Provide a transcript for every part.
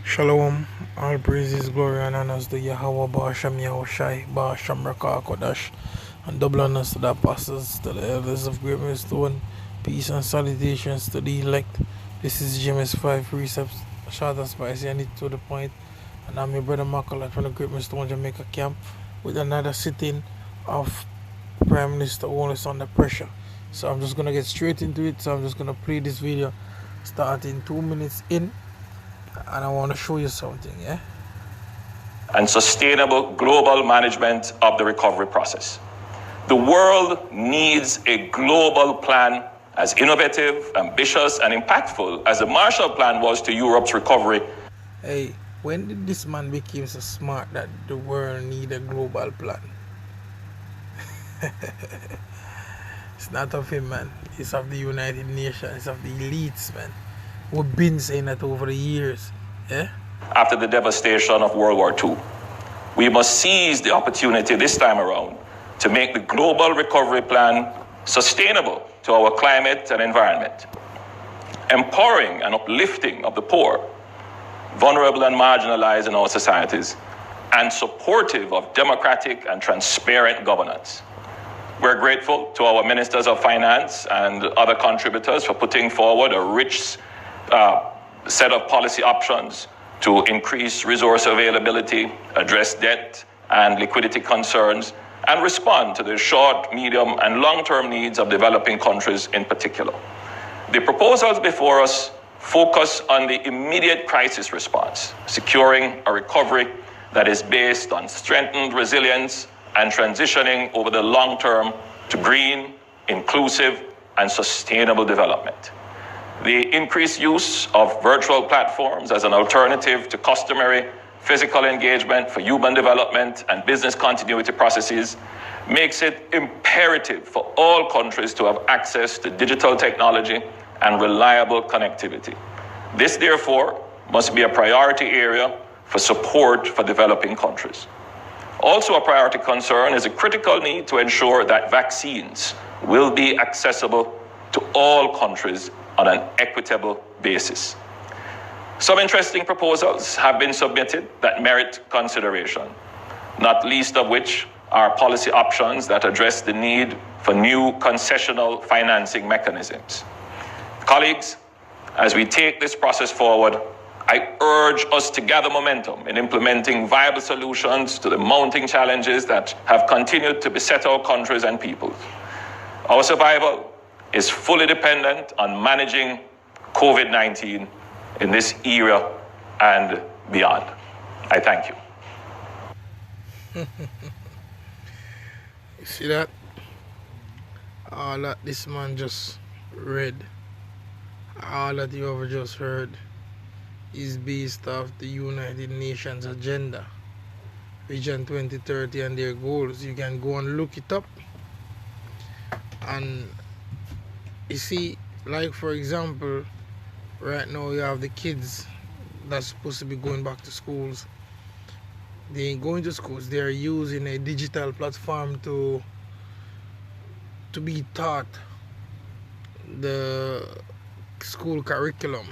Shalom, all praises, glory, and honors to Yahweh, Ba'ashem Yahushai, Ba'ashem Rakah Kodash, and double honors to the apostles, to the elders of Great Millstone, peace and salutations to the elect. This is James 5 Precepts, short and spicy and it to the point, and I'm your brother Macaulay from the Great Millstone Jamaica camp with another sitting of Prime Minister Holness under pressure. So I'm just gonna get straight into it, so I'm just gonna play this video starting 2 minutes in and I want to show you something, yeah? And sustainable global management of the recovery process. The world needs a global plan as innovative, ambitious, and impactful as the Marshall Plan was to Europe's recovery. Hey, when did this man become so smart that the world need a global plan? It's not of him, man. It's of the United Nations, it's of the elites, man. We've been saying that over the years, yeah? After the devastation of World War II, we must seize the opportunity this time around to make the global recovery plan sustainable to our climate and environment, empowering and uplifting of the poor, vulnerable and marginalized in our societies, and supportive of democratic and transparent governance. We're grateful to our ministers of finance and other contributors for putting forward a rich set of policy options to increase resource availability, address debt and liquidity concerns, and respond to the short, medium, and long-term needs of developing countries in particular. The proposals before us focus on the immediate crisis response, securing a recovery that is based on strengthened resilience and transitioning over the long term to green, inclusive, and sustainable development. The increased use of virtual platforms as an alternative to customary physical engagement for human development and business continuity processes makes it imperative for all countries to have access to digital technology and reliable connectivity. This, therefore, must be a priority area for support for developing countries. Also a priority concern is a critical need to ensure that vaccines will be accessible to all countries on an equitable basis. Some interesting proposals have been submitted that merit consideration, not least of which are policy options that address the need for new concessional financing mechanisms. Colleagues, as we take this process forward, I urge us to gather momentum in implementing viable solutions to the mounting challenges that have continued to beset our countries and peoples. Our survival is fully dependent on managing COVID-19 in this era and beyond. I thank you. You see that? All that this man just read, all that you ever just heard is based off the United Nations agenda, Vision 2030 and their goals. You can go and look it up. And you see, like for example, right now you have the kids that's supposed to be going back to schools. They ain't going to schools. They're using a digital platform to be taught the school curriculum.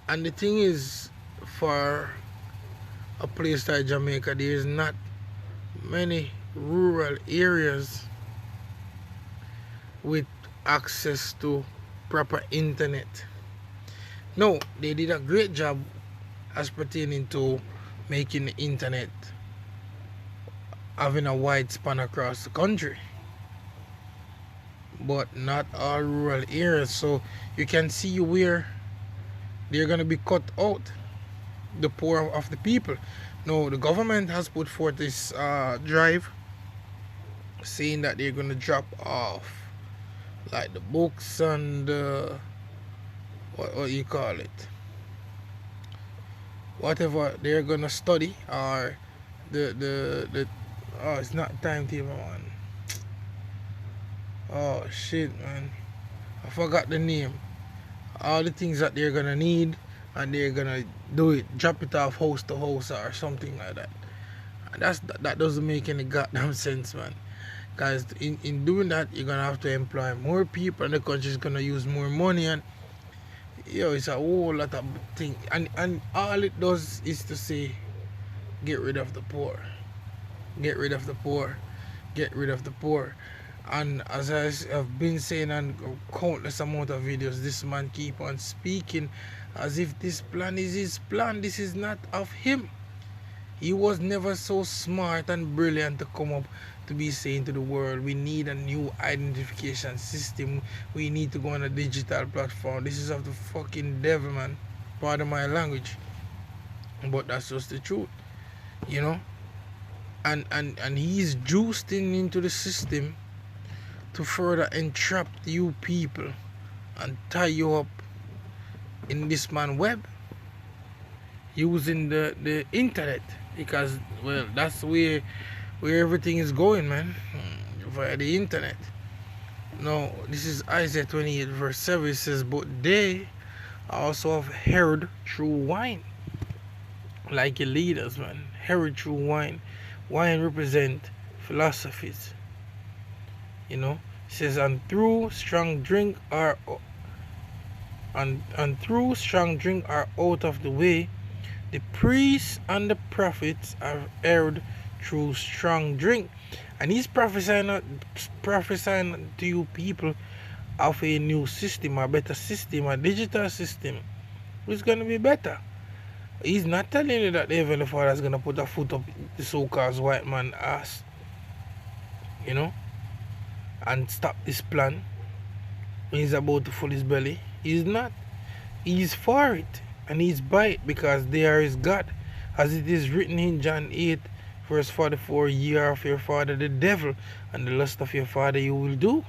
And the thing is, for a place like Jamaica, there's not many rural areas with access to proper internet. No, they did a great job as pertaining to making the internet having a wide span across the country, but not all rural areas. So you can see where they're going to be cut out, the poor of the people. No, the government has put forth this drive saying that they're going to drop off like the books and what you call it, whatever they're gonna study, or the oh, it's not timetable, man. Oh shit, man, I forgot the name. All the things that they're gonna need, and they're gonna do it, drop it off house to house or something like that. And that doesn't make any goddamn sense, man. Because in doing that, you're gonna have to employ more people, and the country's gonna use more money, and Yo, it's a whole lot of thing, and all it does is to say, get rid of the poor, get rid of the poor, get rid of the poor. And as I've been saying on countless amount of videos, this man keep on speaking as if this plan is his plan. This is not of him. He was never so smart and brilliant to come up to be saying to the world, we need a new identification system. We need to go on a digital platform. This is of the fucking devil, man. Pardon my language. But that's just the truth. You know? And he's juicing into the system to further entrap you people and tie you up in this man web using the internet, because well, that's where everything is going, man, via the internet. Now this is Isaiah 28 verse 7. It says, but they also have heard through wine, like your leaders, man, heard through wine. Wine represent philosophies, you know. It says, and through strong drink are through strong drink are out of the way. The priests and the prophets have erred through strong drink. And he's prophesying to you people of a new system, a better system, a digital system. It's going to be better. He's not telling you that the Heavenly Father is going to put a foot up the so-called white man's ass, you know, and stop this plan when he's about to fill his belly. He's not. He's for it. And he's by it, because they are his God. As it is written in John 8 verse 44, ye are of your father the devil, and the lust of your father you will do.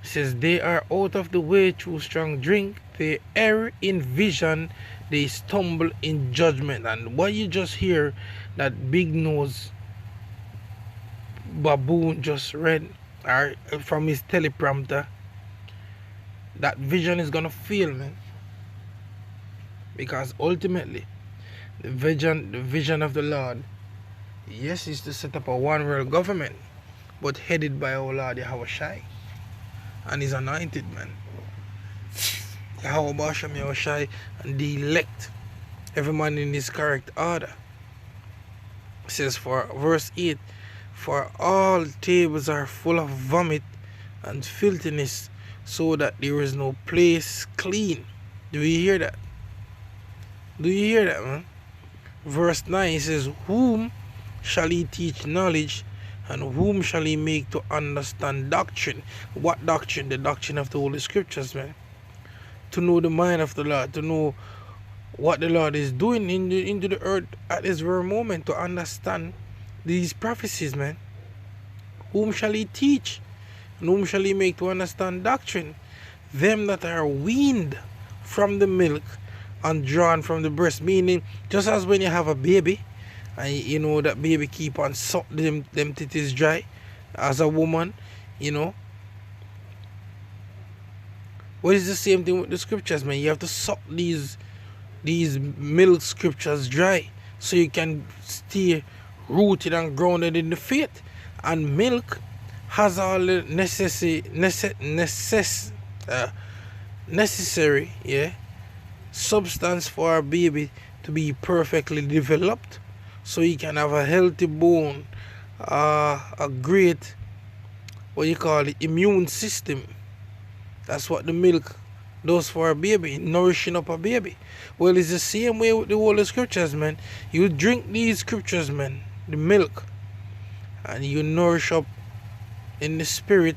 It says, they are out of the way through strong drink, they err in vision, they stumble in judgment. And what you just hear, that big nose baboon just read from his teleprompter, that vision is gonna fail, man. Because ultimately, the vision of the Lord, yes, is to set up a one world government, but headed by our Lord Yahushai and his anointed man, Yahweh Bashem Yahushai, and the elect, every man in his correct order. It says, for verse 8, for all tables are full of vomit and filthiness, so that there is no place clean. Do you hear that? Do you hear that, man? Verse 9 says, whom shall he teach knowledge, and whom shall he make to understand doctrine? What doctrine? The doctrine of the Holy Scriptures, man. To know the mind of the Lord, to know what the Lord is doing into the earth at this very moment, to understand these prophecies, man. Whom shall he teach? And whom shall he make to understand doctrine? Them that are weaned from the milk and drawn from the breast. Meaning, just as when you have a baby, and you know that baby keep on suck them titties dry, as a woman, you know. Well, it's the same thing with the scriptures, man. You have to suck these milk scriptures dry, so you can stay rooted and grounded in the faith. And milk has all the necessary, yeah, substance for a baby to be perfectly developed, so he can have a healthy bone, a great, what you call it, immune system. That's what the milk does for a baby, nourishing up a baby. Well, it's the same way with the Holy Scriptures, man. You drink these scriptures, man, the milk, and you nourish up in the spirit,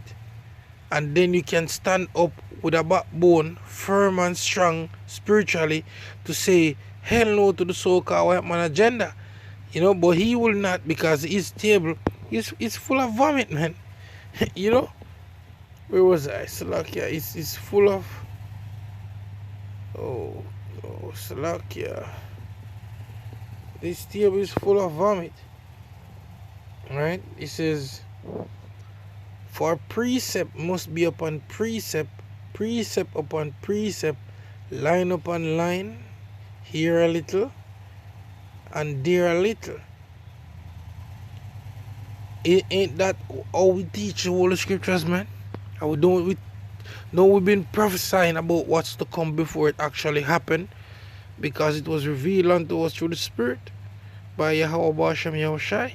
and then you can stand up with a backbone, firm and strong spiritually, to say hell no to the so-called white man agenda, you know. But he will not, because his table is full of vomit, man. You know, where was I? Slovakia. It's full of Slovakia. This table is full of vomit, right? It says, for precept must be upon precept, precept upon precept, line upon line, here a little and there a little. Ain't that how we teach the Holy Scriptures, man? How we don't No, we've been prophesying about what's to come before it actually happened, because it was revealed unto us through the Spirit by Yahweh Bashem Yahushai.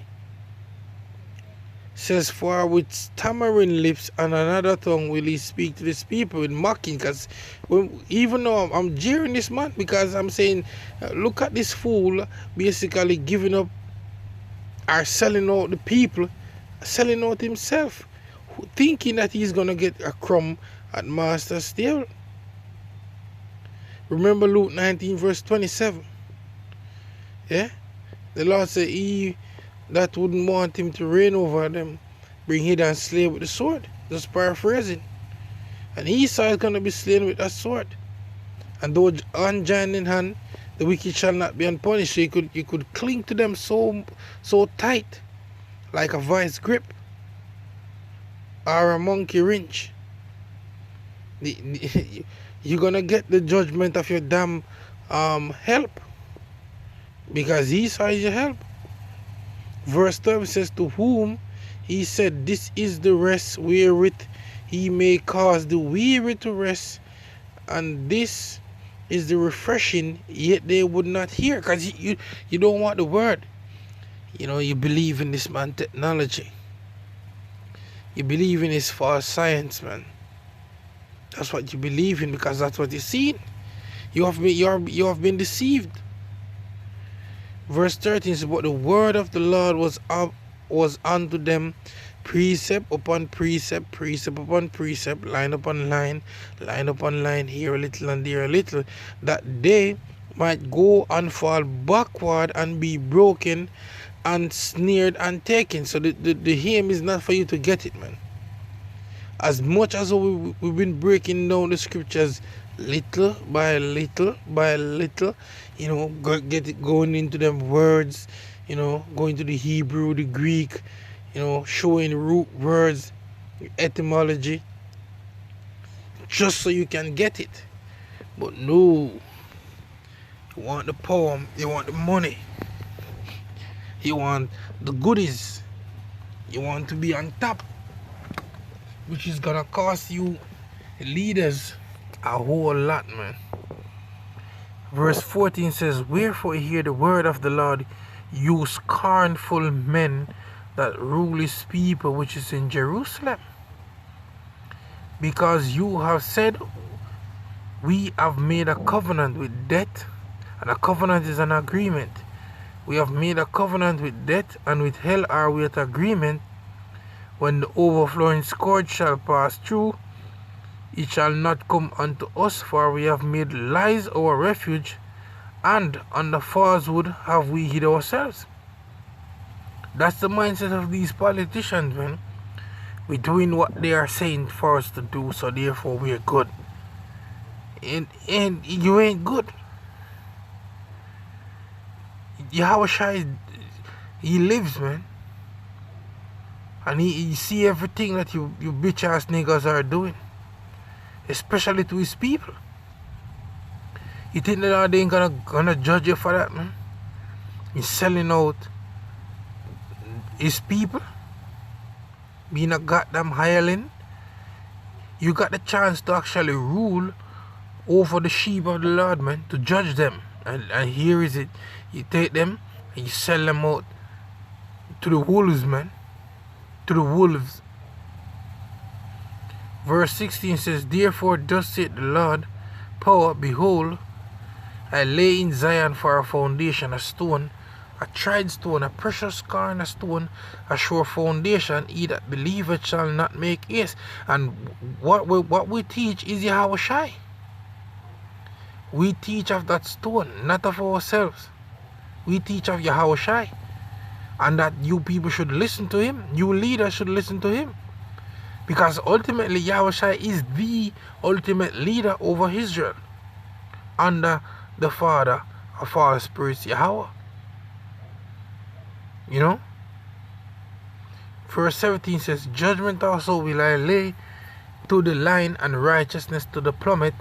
Says, for with stammering lips and another tongue will he speak to this people with mocking. Because even though I'm jeering this man, because I'm saying, look at this fool basically giving up or selling out the people, selling out himself, thinking that he's going to get a crumb at Master's table. Remember Luke 19 verse 27. Yeah? The Lord said he that wouldn't want him to reign over them, bring him and slay with the sword. Just paraphrasing. And Esau is going to be slain with that sword. And though hand joined in hand, the wicked shall not be unpunished. So you could cling to them so tight, like a vice grip or a monkey wrench. You're gonna get the judgment of your damn help, because Esau is your help. Verse 12 says, to whom he said, this is the rest wherewith he may cause the weary to rest, and this is the refreshing, yet they would not hear. Because you don't want the word. You know, you believe in this man technology. You believe in his false science, man. That's what you believe in, because that's what you've seen. You have been deceived. Verse 13 says, but the word of the Lord was unto them precept upon precept, precept upon precept, line upon line, line upon line, here a little and there a little, that they might go and fall backward and be broken and snared and taken. So the aim is not for you to get it, man. As much as we've been breaking down the scriptures little by little by little, you know, going into them words, you know, going to the Hebrew, the Greek, you know, showing root words, etymology, just so you can get it. But no, you want the poem, you want the money, you want the goodies, you want to be on top, which is gonna cost you leaders a whole lot, man. Verse 14 says, wherefore hear the word of the Lord, you scornful men that rule his people which is in Jerusalem, because you have said, we have made a covenant with death, and a covenant is an agreement. We have made a covenant with death, and with hell are we at agreement. When the overflowing scourge shall pass through, it shall not come unto us, for we have made lies our refuge, and under falsehood have we hid ourselves. That's the mindset of these politicians, man. We're doing what they are saying for us to do, so therefore we're good. And you ain't good. Yahushua, he lives, man. And he see everything that you bitch ass niggas are doing. Especially to his people. You think the Lord ain't gonna judge you for that, man? He's selling out his people, being a goddamn hireling. You got the chance to actually rule over the sheep of the Lord, man, to judge them. And here is it. You take them and you sell them out to the wolves, man. To the wolves. Verse 16 says, therefore thus saith the Lord, power, behold, I lay in Zion for a foundation, a stone, a tried stone, a precious cornerstone, a sure foundation. He that believeth shall not make haste. And what we teach is Yahushai. We teach of that stone, not of ourselves. We teach of Yahushai. And that you people should listen to him. You leaders should listen to him. Because ultimately Yahushai is the ultimate leader over Israel, under the Father of all spirits, Yahweh. You know? Verse 17 says, judgment also will I lay to the line, and righteousness to the plummet,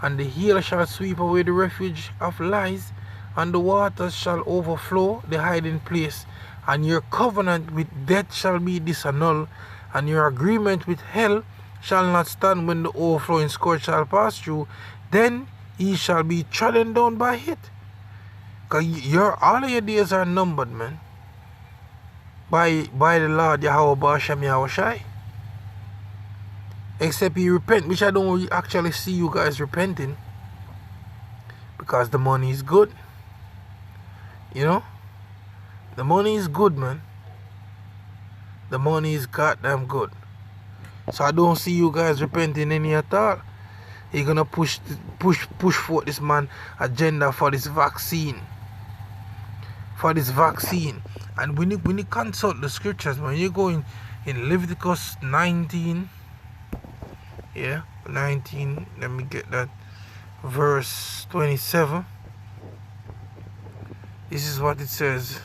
and the hill shall sweep away the refuge of lies, and the waters shall overflow the hiding place, and your covenant with death shall be disannulled, and your agreement with hell shall not stand when the overflowing scourge shall pass through, then ye shall be trodden down by it. Because all of your days are numbered, man. By the Lord Yahweh Ba'ashem Yahushai. Except you repent, which I don't actually see you guys repenting. Because the money is good. You know? The money is good, man. The money is goddamn good. So I don't see you guys repenting any at all. You're gonna push forth this man agenda for this vaccine. And when you consult the scriptures, when you go in Leviticus 19, yeah, 19, let me get that, verse 27. This is what it says.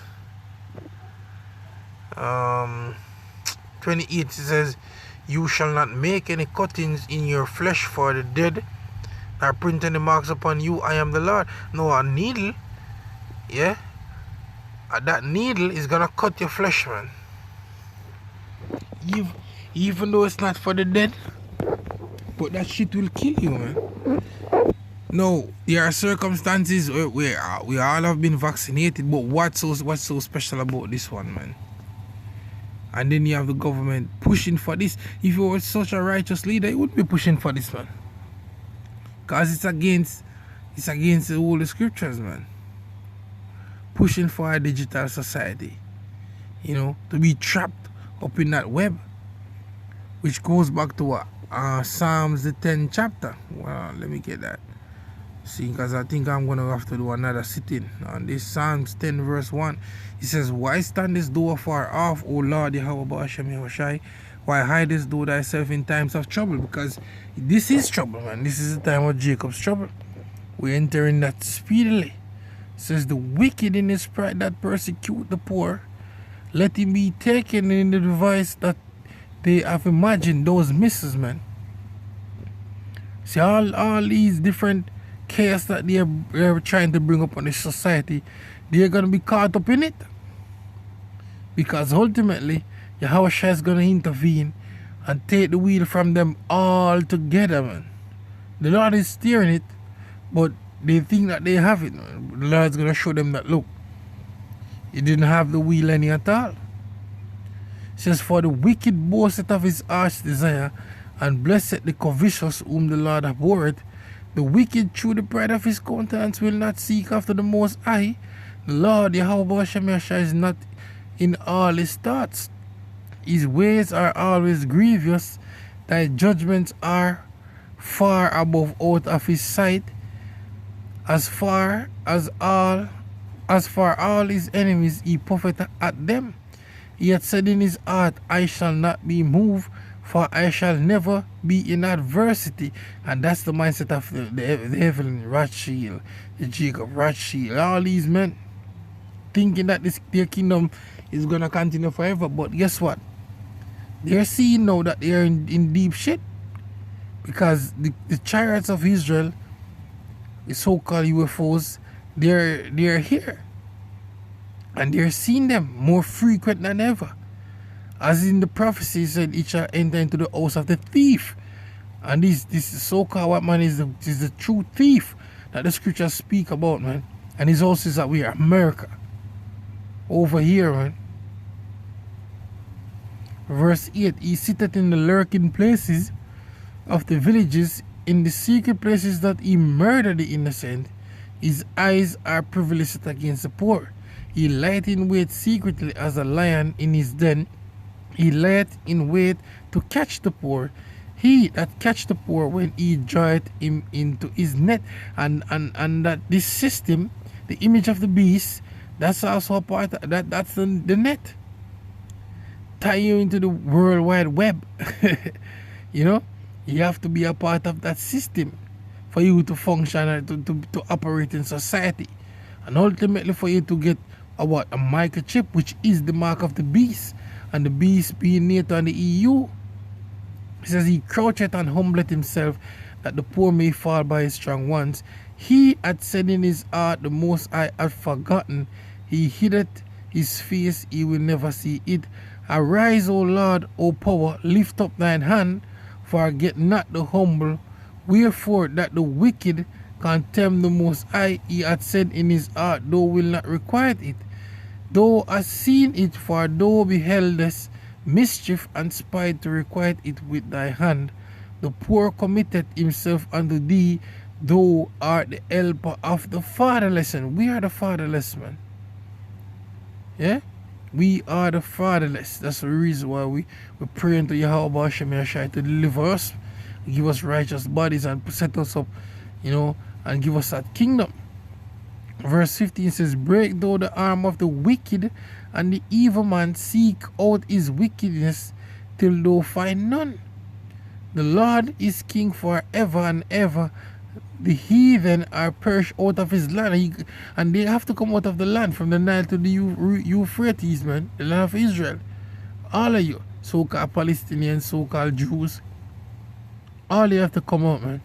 28, it says, you shall not make any cuttings in your flesh for the dead, nor print any marks upon you. I am the Lord. No, a needle, yeah, that needle is gonna cut your flesh, man. Even though it's not for the dead, but that shit will kill you, man. No, there are circumstances where we all have been vaccinated, but what's so special about this one, man? And then you have the government pushing for this. If you were such a righteous leader, you wouldn't be pushing for this, man. Because it's against the Holy Scriptures, man. Pushing for a digital society. You know, to be trapped up in that web. Which goes back to what? Psalms the 10th chapter. Well, let me get that. See, because I think I'm going to have to do another sitting on this Psalms 10 verse 1. It says, why standest thou afar off, O Lord Yahweh Ba'ashem Yahushai? Why hidest thou thyself in times of trouble? Because this is trouble, man. This is the time of Jacob's trouble. We're entering that speedily. It says, the wicked in his pride that persecute the poor, let him be taken in the device that they have imagined, those misses, man. See, all these different chaos that they're trying to bring up on this society, they're going to be caught up in it. Because ultimately, Yahushua is going to intervene and take the wheel from them all together, man. The Lord is steering it, but they think that they have it. The Lord's going to show them that, look, he didn't have the wheel any at all. It says, for the wicked boasteth of his harsh desire, and blessed the covetous whom the Lord abhorreth. The wicked through the pride of his countenance will not seek after the Most High. The Lord Yahweh Ba'ashem Yahushua is not in all his thoughts. His ways are always grievous. Thy judgments are far above out of his sight. As far all his enemies he puffeth at them. He had said in his heart, I shall not be moved, for I shall never be in adversity. And that's the mindset of the Evelyn Rothschild, the Jacob Rothschild, all these men thinking that their kingdom is going to continue forever. But guess what? They're seeing now that they're in deep shit. Because the chariots of Israel, the so-called UFOs, they're here. And they're seeing them more frequent than ever. As in the prophecy said, it shall enter into the house of the thief. And this so-called white man is the true thief that the scriptures speak about, man. And his house is that we are America. Over here, man. Verse 8, he sitteth in the lurking places of the villages, in the secret places that he murdered the innocent. His eyes are privileged against the poor. He lieth in wait secretly as a lion in his den. He lieth in wait to catch the poor. He that catch the poor when he draweth him into his net. And that this system, the image of the beast, that's also a part of that. That's the net. Tie you into the World Wide Web. You know, you have to be a part of that system for you to function and to operate in society, and ultimately for you to get a microchip, which is the mark of the beast, and the beast being NATO and the EU. He says, he croucheth and humbleth himself, that the poor may fall by his strong ones. He had said in his heart, the Most High had forgotten. He hideth his face, he will never see it. Arise, O Lord, O power, lift up thine hand, forget not the humble. Wherefore that the wicked contemn the Most High, he hath said in his heart, thou will not requite it. Thou hast seen it, for thou beheldest mischief and spite to requite it with thy hand. The poor committeth himself unto thee, thou art the helper of the fatherless. And we are the fatherless, man. Yeah? We are the fatherless. That's the reason why we pray unto Yahweh Hashem Yashai to deliver us, give us righteous bodies and set us up, and give us that kingdom. Verse 15 says, break thou the arm of the wicked, and the evil man seek out his wickedness till thou find none. The Lord is king forever and ever. The heathen are perished out of his land, and they have to come out of the land from the Nile to the Euphrates, man, the land of Israel. All of you, so-called Palestinians, so-called Jews, all you have to come out, man.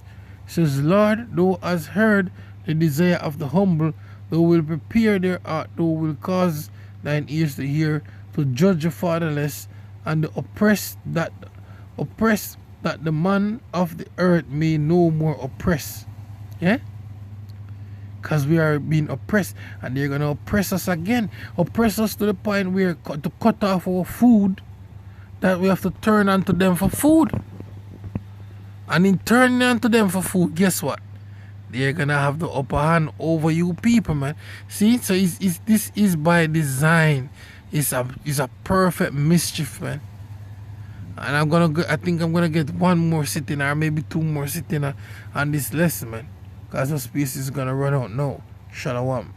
It says, Lord, thou hast heard the desire of the humble, thou will prepare their heart, thou will cause thine ears to hear, to judge the fatherless and the oppressed, that the man of the earth may no more oppress. Yeah? Because we are being oppressed, and they're going to oppress us again. Oppress us to the point where to cut off our food, that we have to turn onto them for food. And in turning onto them for food, guess what? They're going to have the upper hand over you people, man. See? So this is by design. It's a perfect mischief, man. And I think I'm gonna get one more sitting, or maybe two more sitting on this lesson, man. Because the space is gonna run out now. Shalom.